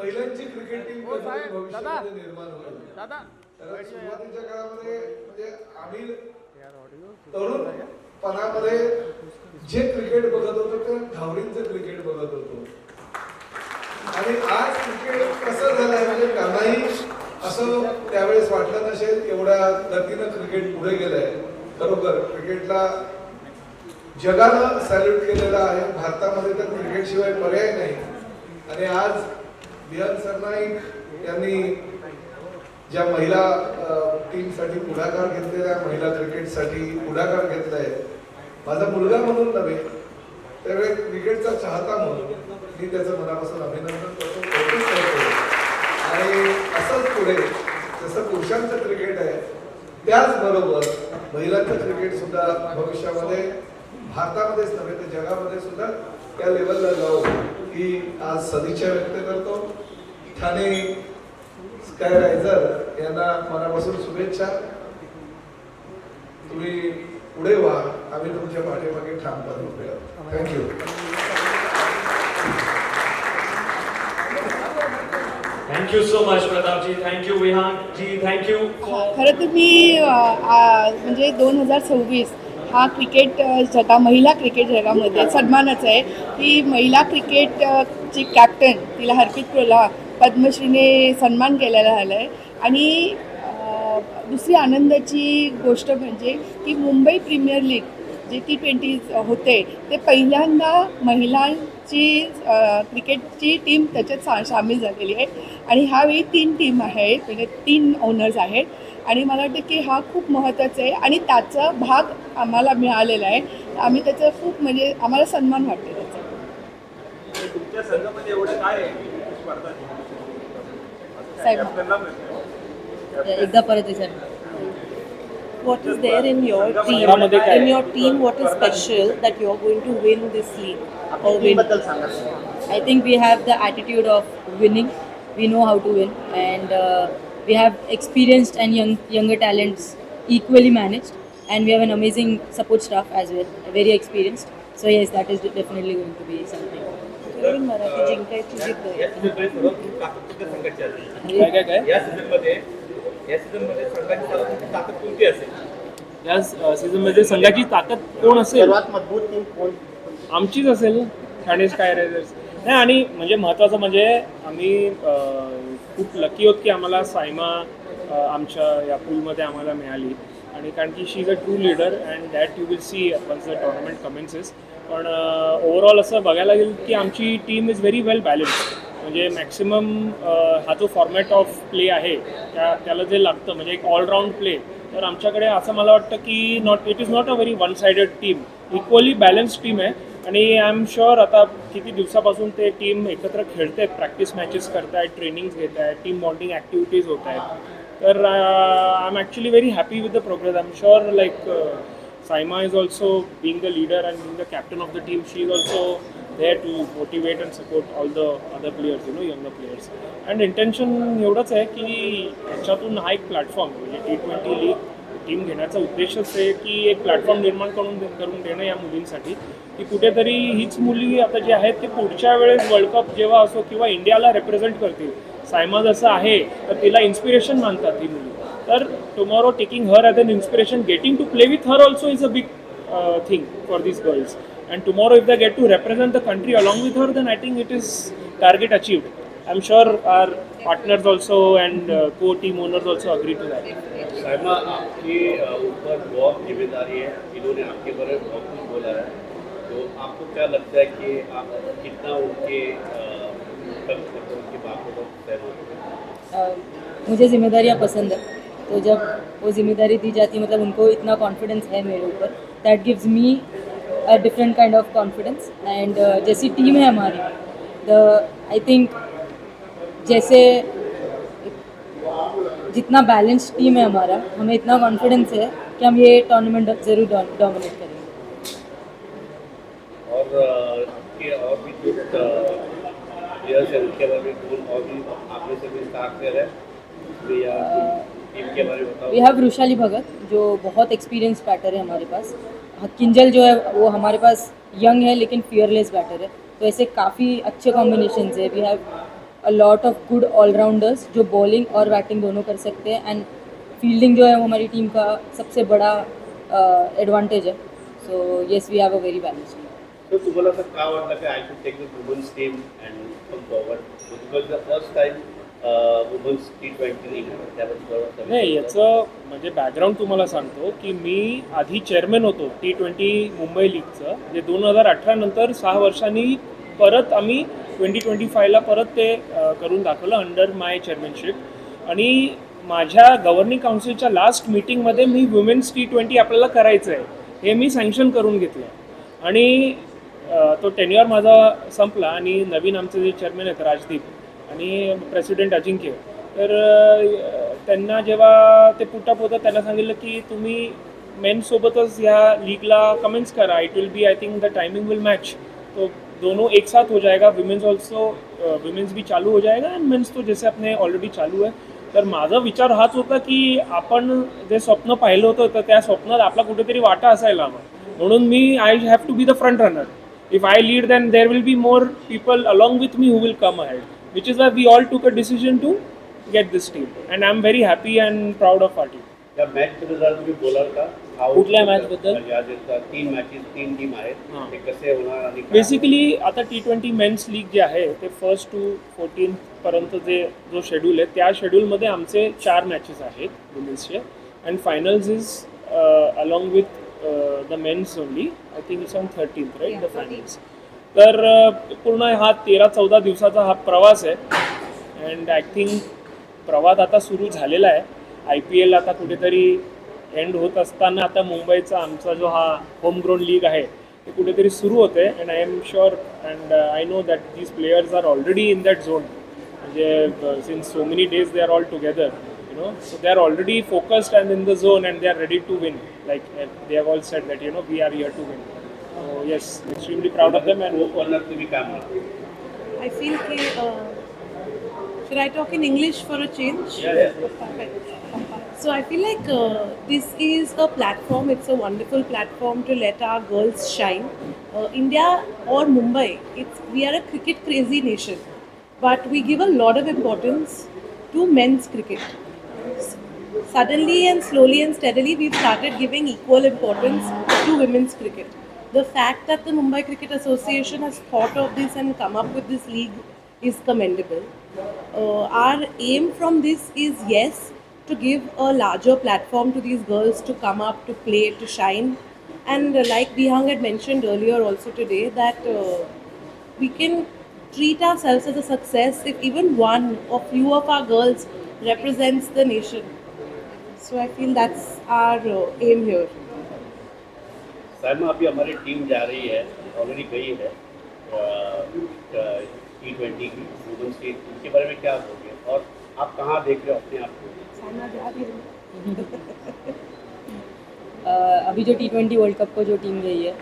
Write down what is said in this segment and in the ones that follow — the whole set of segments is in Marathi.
महिलांची क्रिकेट टीम भविष्यामध्ये निर्माण होईल. कारण सुरुवातीच्या काळामध्ये म्हणजे आम्ही तरुणपणामध्ये जे क्रिकेट बघत होतो ते धावडीचं क्रिकेट बघत होतो आणि आज क्रिकेट कसं झालं आहे म्हणजे त्यांनाही असं त्यावेळेस वाटलं नसेल एवढ्या गतीनं क्रिकेट पुढे गेलंय. खरोखर क्रिकेटला जगानं सॅल्यूट केलेला आहे. भारतामध्ये तर क्रिकेट शिवाय पर्याय नाही. आणि आज बिहान सरनाईक यांनी ज्या महिला टीमसाठी पुढाकार घेतलेला महिला क्रिकेटसाठी पुढाकार घेतलाय, माझा मुलगा म्हणून नव्हे त्यावेळी क्रिकेटचा चाहता म्हणून मी त्याचं मनापासून अभिनंदन करतो, कौतुक करतो. आणि असंच पुढे जसं पुरुषांचं क्रिकेट आहे त्याचबरोबर महिलांचं क्रिकेट सुद्धा भविष्यामध्ये भारतामध्येच नव्हे तर जगामध्ये सुद्धा त्या लेवलला जाऊ ही आज सदिच्छा व्यक्त करतो. ठाणे स्काय रायझर यांना मनापासून शुभेच्छा. तुम्ही पुढे व्हा, आम्ही तुमच्या पाठीमागे ठामपणे उभे आहोत. Thank you. Thank you so much Pratapji. Thank you Vihan ji. Thank you. खरं तर मी म्हणजे 2026 हा क्रिकेट महिला क्रिकेट जगामध्ये सन्मानाचा आहे की महिला क्रिकेटची कॅप्टन तिला हरप्रीत कौरला पद्मश्रीने सन्मान केलेला झाला आहे. आणि दुसरी आनंदाची गोष्ट म्हणजे की मुंबई प्रीमियर लीग जे T20 होते ते पहिल्यांदा महिलांची क्रिकेटची टीम त्याच्यात सामील झालेली आहे. आणि ह्यावेळी 3 टीम आहेत, म्हणजे 3 ओनर्स आहेत. आणि मला वाटतं की हा खूप महत्त्वाचा आहे आणि त्याचा भाग आम्हाला मिळालेला आहे. आम्ही त्याचा खूप म्हणजे आम्हाला सन्मान वाटते त्याचा. तुमच्या संघामध्ये एवढं काय आहे एकदा परत विचार. What is there in your team? What is special that you are going to win this league or win? I think we have the attitude of winning. We know how to win, and we have experienced and younger talents equally managed, and we have an amazing support staff as well, very experienced. So yes, that is definitely going to be something. Marathi जिंकायची जिद्द आहे. या सीझनमध्ये संघाची ताकद कोण असेल? सर्वात मजबूत टीम कोण? आमचीच असेल, ठाणे स्काय रायझर्स. नाही, आणि म्हणजे महत्त्वाचं म्हणजे आम्ही खूप लकी होत की आम्हाला सायमा आमच्या या पूलमध्ये आम्हाला मिळाली. आणि कारण की she is a true leader and that you will see once the tournament commences. पण ओव्हरऑल असं बघायला गेलं की आमची team is very well balanced. म्हणजे मॅक्सिमम हा जो फॉर्मॅट ऑफ प्ले आहे त्याला जे लागतं म्हणजे एक ऑलराऊंड प्ले, तर आमच्याकडे असं मला वाटतं की it is not a very one sided team, equally balanced team आहे. आणि आय एम शुअर आता किती दिवसापासून ते टीम एकत्र खेळत आहेत, प्रॅक्टिस मॅचेस करत आहेत, ट्रेनिंग्स घेत आहेत, टीम बॉन्डिंग ॲक्टिव्हिटीज होत आहेत. तर I am actually very happy with the progress. I am sure like Saima is also being the leader and being the captain of the team. She is also there to motivate and support all the other players, younger players. And intention एवढंच आहे की याच्यातून हा एक प्लॅटफॉर्म म्हणजे T20 लीग टीम घेण्याचा उद्देशच आहे की एक प्लॅटफॉर्म निर्माण करून देणं या मुलींसाठी, की कुठेतरी हीच मुली आता जी आहेत ते पुढच्या वेळेस वर्ल्ड कप जेव्हा असो किंवा इंडियाला रिप्रेझेंट करतील. सायमा जसं आहे तर तिला इन्स्पिरेशन मानतात ही मुली. तर tomorrow taking her as an inspiration, getting to play with her also is a big thing for these girls. And tomorrow if they get to represent the country along with her, then I think it is target achieved. I'm sure our partners also and co-team owners also agree to that. Saima, आपके ऊपर बहुत जिम्मेदारी है, इन्होंने आपके बारे में बहुत कुछ बोला है, तो आपको क्या लगता है कि आप कितना उनके बातों को सहमत हो? मुझे जिम्मेदारियाँ पसंद है, तो जब वो जिम्मेदारी दी जाती है मतलब उनको इतना कॉन्फिडेंस है मेरे ऊपर, that gives me a different kind of confidence. End जैसी टीम है हमारी, आई थिंक जैसे जितना बैलेंस टीम है हमारा, हमें इतना कॉन्फिडेंस है कि हम ये टूर्नामेंट ज़रूर डोमिनेट करेंगे. और आपके और भी जो प्लेयर्स हैं उनके बारे में और भी आपने से विस्तार से है टीम के बारे में बताओ. वी हैव वृषाली भगत जो बहुत एक्सपीरियंस बैटर है हमारे पास. किंजल जो है वो हमारे पास यंग है लेकिन फियरलेस बैटर है. तो ऐसे काफ़ी अच्छे कॉम्बिनेशन है. We have a lot of good allrounders जो बॉलिंग और बैटिंग दोनों कर सकते हैं, एंड फील्डिंग जो है वो हमारी टीम का सबसे बड़ा एडवांटेज है. So yes, we have a very balanced team. तर तुम्हाला असं का वाटलं की I should take the women's team and come forward because the first time women's T20 league त्याबद्दल नाही, याचं म्हणजे बॅकग्राऊंड तुम्हाला सांगतो की मी आधी चेअरमॅन होतो T20 मुंबई लीगचं, जे 2018 नंतर 6 वर्षांनी परत आम्ही 2025ला परत ते करून दाखवलं अंडर माय चेअरमॅनशिप. आणि माझ्या गव्हर्निंग काउन्सिलच्या लास्ट मीटिंगमध्ये मी वुमेन्स T20 आपल्याला करायचं आहे हे मी सँक्शन करून घेतलं. आणि तो टेन्युअर माझा संपला आणि नवीन आमचे जे चेअरमॅन आहेत राजदीप आणि प्रेसिडेंट अजिंक्य, तर त्यांना जेव्हा ते पुटअप होतं त्यांना सांगितलं की तुम्ही मेन्ससोबतच ह्या लीगला कमेंट्स करा, it will be, I think the timing will match, तो दोनों एक साथ हो जाएगा. विमेंस ऑल्सो विमेंस भी चालू हो जाएगा एंड मेन्स तो जैसे अपने ऑलरेडी चालू आहे. तर माझा विचार हाच होता की आपण जे स्वप्न पाहिलं होतं तर त्या स्वप्नात आपला कुठेतरी वाटा असायला हवा. म्हणून मी I have to be the front runner. If I lead, then there will be more people along with me who will come ahead, which is why we all took a decision to get this team, and I'm very happy and proud of our team. या मॅच बद्दल जरा तुम्ही बोलाल का? कुठल्या match बद्दल? या जे 3 मॅचेस 3 टीम आहेत हां. ते कसे होणार आणि काय? बेसिकली आता T20 मेन्स लीग जे आहे ते 1st to 14th पर्यंत जो शेड्यूल आहे त्या शेड्यूलमध्ये आमचे 4 मॅचेस आहेत वुमेन्सचे, and finals is along with the men's only. I think it's on 13th, right, the finals. तर पूर्ण हा 13-14 दिवसाचा हा प्रवास आहे. अँड आय थिंक प्रवास आता सुरू झालेला आहे. IPL आता कुठेतरी एंड होत असताना आता मुंबईचा आमचा जो हा होम ग्राउंड लीग आहे ते कुठेतरी सुरू होते. And I am sure and I know that these players are already in that zone. म्हणजे since so many days they are all together, you know, so they are already focused and in the zone and they are ready to win, like they have all said that, you know, we are here to win. So yes, extremely proud of them. And corner तुम्ही काय म्हणता? I feel should I talk in English for a change? Yeah. Perfect. So I feel like this is a platform, it's a wonderful platform to let our girls shine. India or Mumbai, we are a cricket crazy nation, but we give a lot of importance to men's cricket. Suddenly and slowly and steadily we've started giving equal importance to women's cricket. The fact that the Mumbai Cricket Association has thought of this and come up with this league is commendable. Our aim from this is, yes, to give a larger platform to these girls to come up, to play, to shine. And like Bihang had mentioned earlier also today, that we can treat ourselves as a success if even one or few of our girls represents the nation. So I feel that's our aim here. Saima, अभी हमारी टीम जा रही है, ऑलरेडी गई है T20 की वुमेन्स टीम, इसके बारे में क्या बोलोगे और आप कहाँ देख रहे हो अपने आप को? अभी जो T20 वर्ल्ड कप को जो टीम गई है,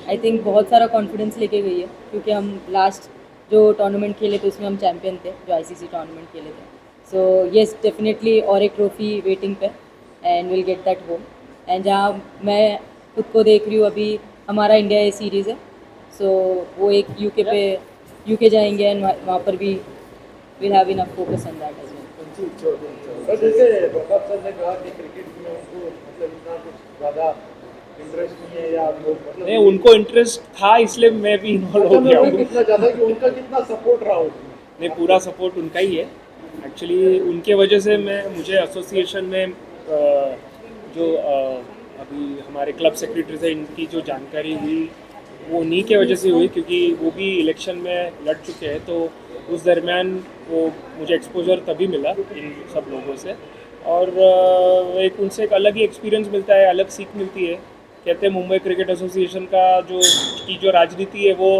आई थिंक बहुत सारा कॉन्फिडेंस लेके गई है, क्योंकि हम लास्ट जो टूर्नामेंट खेले थे उसमें हम चैम्पियन थे, जो ICC टूर्नामेंट खेले थे. सो येस, डेफिनेटली और एक ट्रॉफी वेटिंग पे, and will get that home. And जहाँ मैं खुद को देख रही हूँ, अभी हमारा इंडिया ए सीरीज़ है, सो वो एक यूके जाएंगे एंड वहाँ पर भी will have enough focus on that as well. तुमची इच्छा होती. सर, जैसे प्रताप सर ने कहा कि क्रिकेट में उनको मतलब इतना कुछ ज़्यादा इंटरेस्ट नहीं है, या मतलब नहीं, उनको इंटरेस्ट था इसलिए मैं भी इन्वॉल्व हो गया हूँ. कितना ज़्यादा कि उनका कितना सपोर्ट रहा उसमें? नहीं, पूरा सपोर्ट उनका ही है. एक्चुअली उनके वजह से मुझे एसोसिएशन में जो अभी हमारे क्लब सेक्रेटरी से इनकी जो जानकारी हुई वो उन्हीं के वजह से हुई, क्योंकि वो भी इलेक्शन में लड़ चुके हैं. तो उस दरमियान वो मुझे एक्सपोजर तभी मिला इन सब लोगों से, और एक उनसे एक अलग ही एक्सपीरियंस मिलता है, अलग सीख मिलती है. कहते हैं मुंबई क्रिकेट एसोसिएशन का जो राजनीति है वो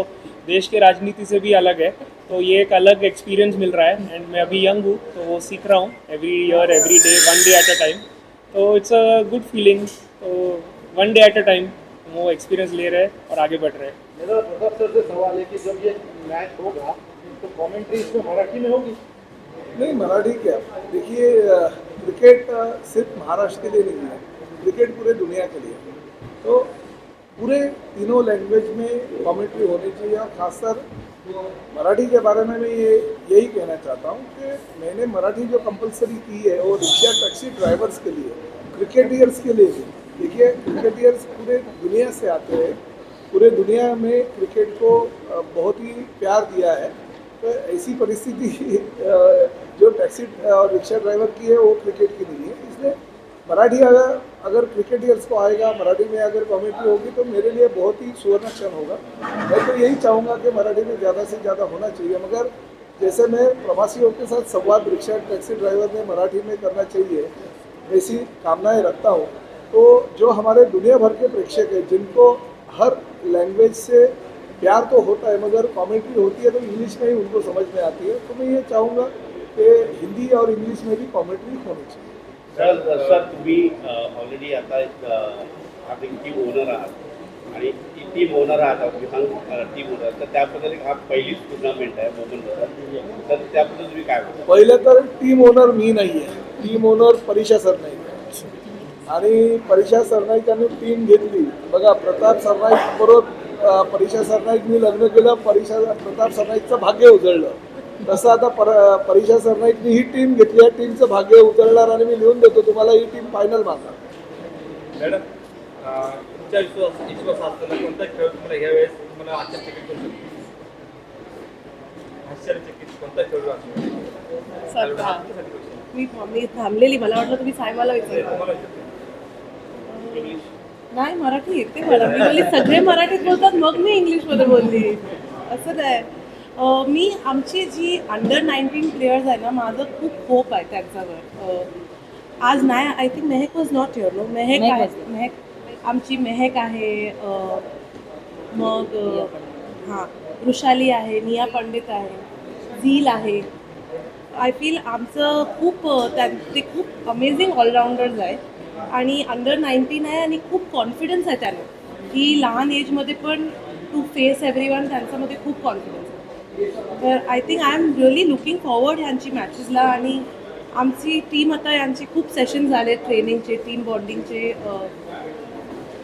देश के राजनीति से भी अलग है, तो ये एक अलग एक्सपीरियंस मिल रहा है. एंड मैं अभी यंग हूँ तो वो सीख रहा हूँ, every year every day, one day at a time. तो इट्स अ गुड फीलिंग. तो one day at a time वो एक्सपीरियंस ले रहे हैं और आगे बढ़ रहे हैं. मेरा प्रताप सर से सवाल है कि जब ये मैच होगा तो कमेंट्री इसमें मराठी में होगी? नहीं, मराठी क्या, देखिए क्रिकेट सिर्फ महाराष्ट्र के लिए नहीं है, क्रिकेट पूरे दुनिया के लिए. तो पूरे तीनों लैंग्वेज में कमेंट्री होनी चाहिए, और खासकर मराठी के बारे में मैं यही कहना चाहता हूँ कि मैंने मराठी जो कंपलसरी की है वो रिक्शा टैक्सी ड्राइवर्स के लिए, क्रिकेटियर्स के लिए भी। देखिए क्रिकेटियर्स पूरे दुनिया से आते हैं, पूरे दुनिया में क्रिकेट को बहुत ही प्यार दिया है। तो ऐसी परिस्थिति जो टैक्सी और रिक्शा ड्राइवर की है वो क्रिकेट की नहीं है। इसलिए मराठी अगर क्रिकेटियर्स को आएगा, मराठी में अगर कॉमेंट्री होगी तो मेरे लिए बहुत ही सुवर्ण क्षण होगा। मैं तो यही चाहूँगा कि मराठी में ज़्यादा से ज़्यादा होना चाहिए, मगर जैसे मैं प्रवासियों के साथ संवाद रिक्शा टैक्सी ड्राइवर में मराठी में करना चाहिए ऐसी कामनाएं रखता हूँ। तो जो हमारे दुनिया भर के प्रेक्षक हैं जिनको हर लैंग्वेज से प्यार तो होता है मगर कॉमेंट्री होती है तो इंग्लिश में ही उनको समझ में आती है, तो मैं ये चाहूँगा कि हिंदी और इंग्लिश में भी कॉमेंट्री होनी चाहिए। सर तुम्ही ऑलरेडी आता आपली टीम ओनर आहात आणि टीम ओनर आहात, विहांग टीम ओनर, तर त्याबद्दल हा पहिलीच टुर्नामेंट आहे मोबाईल, तर त्याबद्दल तुम्ही काय बोलता? पहिले तर टीम ओनर मी नाही आहे, टीम ओनर परीक्षा सरनाईक आहे आणि परीक्षा सरनाईकांनी टीम घेतली। बघा प्रताप सरनाईक बरोबर परीक्षा सरनाईकनी लग्न केलं, प्रताप सरनाईकचं भाग्य उजळलं। तसं आता परीक्षा सरनाईकनी ही टीम घेतली आहे, टीमचं भाग्य उजळणार आणि मी लिहून देतो तुम्हाला ही टीम फायनल मारणार। मॅडम तुमच्या विश्वास असताना कोणता खेळ तुम्हाला ह्या वेळेस तुम्हाला आश्चर्यचकित करू शकतो? आश्चर्यचकित कोणता खेळ सध्या मी थांबलेली, मला वाटलं तुम्ही सायमाला विचारता. तुम्हाला विचारतो. नाही मराठी येते मला, मी बोलली सगळे मराठीत बोलतात मग मी इंग्लिशमध्ये बोलली, असं काय. मी आमची जी अंडर 19 प्लेयर्स आहे ना, माझं खूप होप आहे त्यांच्यावर. आज नाही, I think Mehak was not your no, Mehak आहे, मेहक आमची मेहक आहे, मग हां वृषाली आहे, निया पंडित आहे, झील आहे. आय फील आमचं खूप ते खूप अमेझिंग ऑलराऊंडर्स आहे आणि अंडर 19 आहे आणि खूप कॉन्फिडन्स आहे त्यांना, की लहान एजमध्ये पण टू फेस एव्हरीवन, त्यांच्यामध्ये खूप कॉन्फिडन्स आहे. तर I think I am really looking forward ह्यांची मॅचेसला. आणि आमची टीम आता यांचे खूप सेशन झाले ट्रेनिंगचे, टीम बॉन्डिंगचे.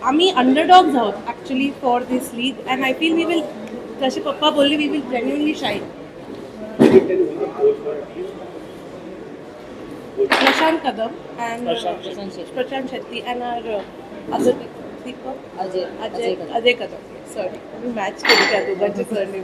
आम्ही अंडरडॉग्स आहोत actually for this league and I feel we will, जसे पप्पा बोलले, we will genuinely shine. Prashant Kadam and Prashant Shetty and are Ajay Kadam. Sorry मी मॅच केली त्या दोघांचे सरनेम.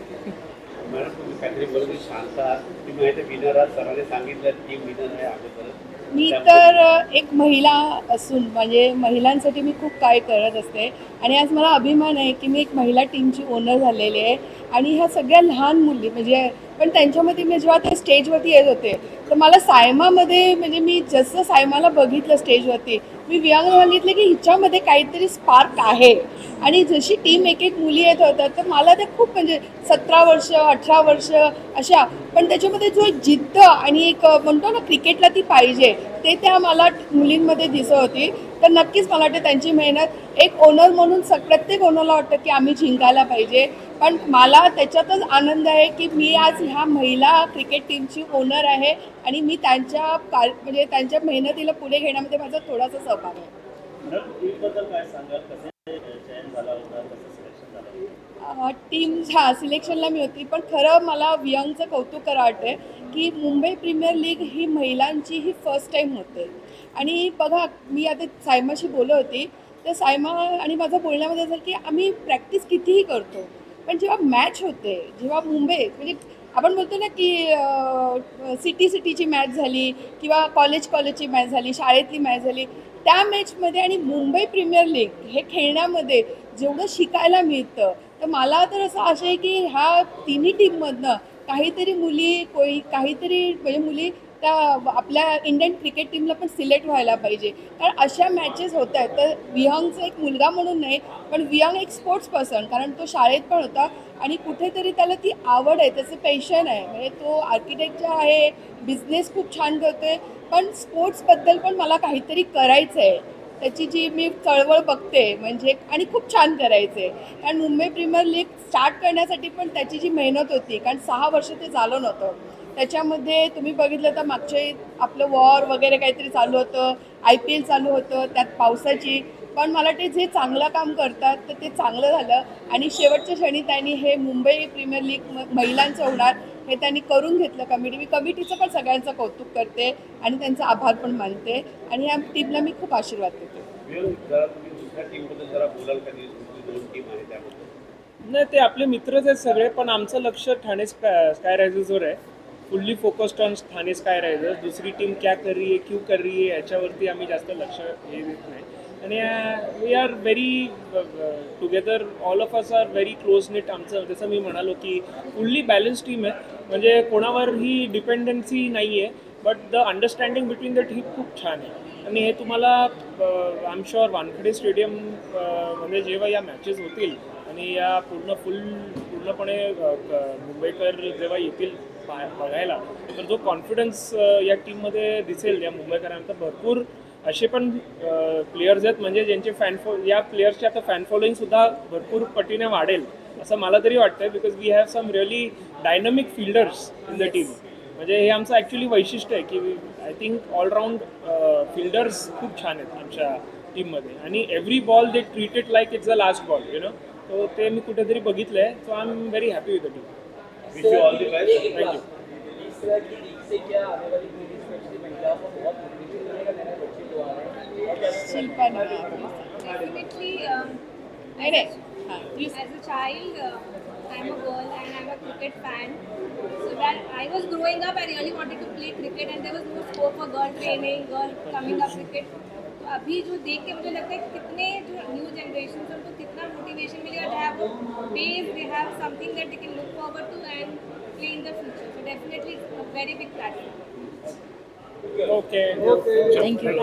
मॅडम तुम्ही काहीतरी बरोबर शांत आहात, तुम्ही माहिती विनर आहात, सरांनी सांगितलं टीम विनर आहे अगोदर. मी तर एक महिला असून म्हणजे महिलांसाठी मी खूप काय करत असते आणि आज मला अभिमान आहे की मी एक महिला टीमची ओनर झालेली आहे. आणि ह्या सगळ्या लहान मुली म्हणजे पण त्यांच्यामध्ये मी जेव्हा ते स्टेजवरती येत होते तर मला सायमामध्ये म्हणजे मी जसं सायमाला बघितलं स्टेजवरती, मी वियांग सांगितलं की हिच्यामध्ये काहीतरी स्पार्क आहे. आणि जशी टीम एक एक मुली येत होत्या तर मला ते खूप म्हणजे 17 वर्ष 18 वर्ष अशा, पण त्याच्यामध्ये जो एक जिद्द आणि एक म्हणतो ना क्रिकेटला ती पाहिजे ते त्या मला मुलींमध्ये दिसत होती. तर नक्कीच मला वाटतं त्यांची मेहनत एक ओनर म्हणून प्रत्येक ओनरला वाटतं की आम्ही जिंकायला पाहिजे. पण मला त्याच्यातच आनंद आहे की मी आज ह्या महिला क्रिकेट टीमची ओनर आहे आणि मी त्यांच्या म्हणजे त्यांच्या मेहनतीला पुढे घेण्यामध्ये माझा थोडासा सहभाग आहे. टीमच्या सिलेक्शनला मी होती, पण खरं मला वियांगचं कौतुक करावं वाटतं की मुंबई प्रीमियर लीग ही महिलांची ही फर्स्ट टाईम होते. आणि बघा मी आता सायमाशी बोलत होती तर सायमा आणि माझं बोलण्यामध्ये असं की आम्ही प्रॅक्टिस कितीही करतो, पण जेव्हा मॅच होते, जेव्हा मुंबई म्हणजे आपण बोलतो ना की सिटीची मॅच झाली किंवा कॉलेजची मॅच झाली, शाळेतली मॅच झाली, त्या मॅचमध्ये आणि मुंबई प्रीमियर लीग हे खेळण्यामध्ये जेवढं शिकायला मिळतं, तर मला तर असं आशा आहे की ह्या तिन्ही टीममधनं काहीतरी मुली काहीतरी म्हणजे मुली त्या आपल्या इंडियन क्रिकेट टीमला पण सिलेक्ट व्हायला पाहिजे. कारण अशा मॅचेस होत आहेत. तर वियांगचा एक मुलगा म्हणून नाही, पण वियांग एक स्पोर्ट्स पर्सन, कारण तो शाळेत पण होता आणि कुठेतरी त्याला ती आवड आहे, त्याचं पॅशन आहे. म्हणजे तो आर्किटेक्चर आहे, बिझनेस खूप छान करतोय, पण स्पोर्ट्सबद्दल पण मला काहीतरी करायचं आहे. त्याची जी मी चळवळ बघते म्हणजे आणि खूप छान करायचं आहे. कारण मुंबई प्रीमियर लीग स्टार्ट करण्यासाठी पण त्याची जी मेहनत होती, कारण 6 वर्ष ते झालं नव्हतं. त्याच्यामध्ये तुम्ही बघितलं तर मागचे आपलं वॉर वगैरे काहीतरी चालू होतं, IPL चालू होतं, त्यात पावसाची पण मला वाटते जे चांगलं काम करतात तर ते चांगलं झालं आणि शेवटच्या क्षणी त्यांनी हे मुंबई प्रीमियर लीग महिलांचं होणार हे त्यांनी करून घेतलं कमिटी. मी कमिटीचं पण सगळ्यांचं कौतुक करते आणि त्यांचा आभार पण मानते आणि या टीमला मी खूप आशीर्वाद देते. जरा तुम्ही दुसऱ्या टीमबद्दल जरा बोलाल का? दुसरी 2 टीम आहे त्याबद्दल. नाही, ते आपले मित्रच आहेत सगळे, पण आमचं लक्ष ठाणे स्काय रायझर्सवर आहे. Fully focused on Thane sky risers. दुसरी टीम क्या कर रही है, क्यों कर रही है, याच्यावरती आम्ही जास्त लक्ष हे देत नाही. आणि we are very together, all of us are very close knit. आमचं जसं मी म्हणालो की फुल्ली बॅलन्स टीम आहे, म्हणजे कोणावर ही डिपेंडन्सी नाही आहे, but the understanding between the team खूप छान आहे. आणि हे तुम्हाला I am sure Wankhede stadium म्हणजे जेव्हा या मॅचेस होतील आणि या पूर्णपणे मुंबईकर जेव्हा येतील बघायला, तर जो कॉन्फिडन्स या टीममध्ये दिसेल या मुंबईकरांचा, भरपूर असे पण प्लेयर्स आहेत म्हणजे ज्यांचे या प्लेयर्सचे आता फॅन फॉलोईंगसुद्धा भरपूर पटीने वाढेल असं मला तरी वाटतं. Because we have some really dynamic fielders in the team. म्हणजे हे आमचं ॲक्च्युली वैशिष्ट्य आहे की आय थिंक ऑलराऊंड फिल्डर्स खूप छान आहेत आमच्या टीममध्ये. आणि every ball they treat it like it's the last ball, you know. So ते मी कुठेतरी बघितलं आहे. So I am very happy with the team. Wish you all the best. Thank you. Shilpa Definitely, नाही नाही हां please. as a child, I'm a girl and I'm a cricket fan. So that I was growing up, I really wanted to play cricket and there was no scope for girl training, girl coming up cricket. तो अभी जो देख के मुझे लगता है कितने जो न्यू जनरेशन उनको कितना मोटिवेशन मिलेगा. They have a base, they have something that they can look forward to and play in the future. So definitely it's a very big platform. Okay. Okay. Thank you.